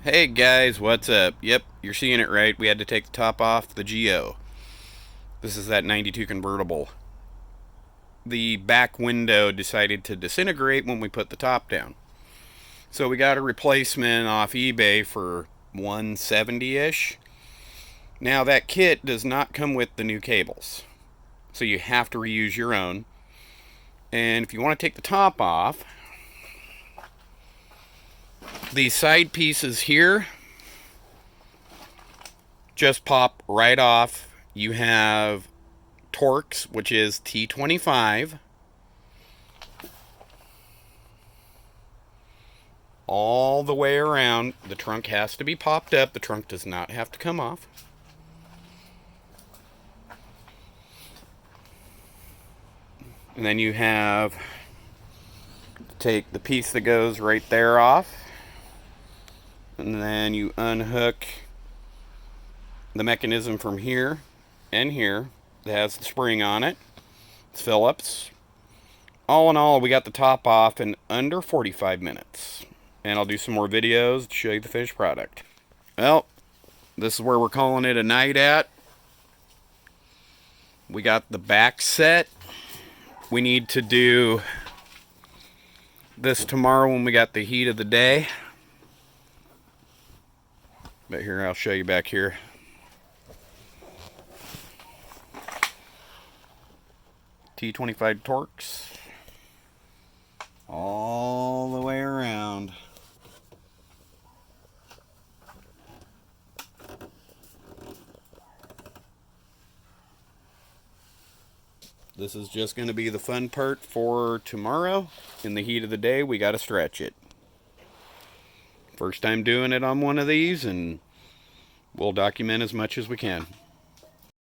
Hey guys, what's up? Yep, you're seeing it right. We had to take the top off the Geo. This is that 92 convertible. The back window decided to disintegrate when we put the top down. So we got a replacement off eBay for 170-ish. Now that kit does not come with the new cables. So you have to reuse your own. And if you want to take the top off, these side pieces here just pop right off. You have Torx, which is T25, all the way around. The trunk has to be popped up. The trunk does not have to come off. And then you have take the piece that goes right there off, and then you unhook the mechanism from here and here that has the spring on it. It's Phillips. All in all, we got the top off in under 45 minutes. And I'll do some more videos to show you the finished product. Well, this is where we're calling it a night at. We got the back set. We need to do this tomorrow when we got the heat of the day. But here, I'll show you back here. T25 Torx. All the way around. This is just going to be the fun part for tomorrow. In the heat of the day, we got to stretch it. First time doing it on one of these, and we'll document as much as we can.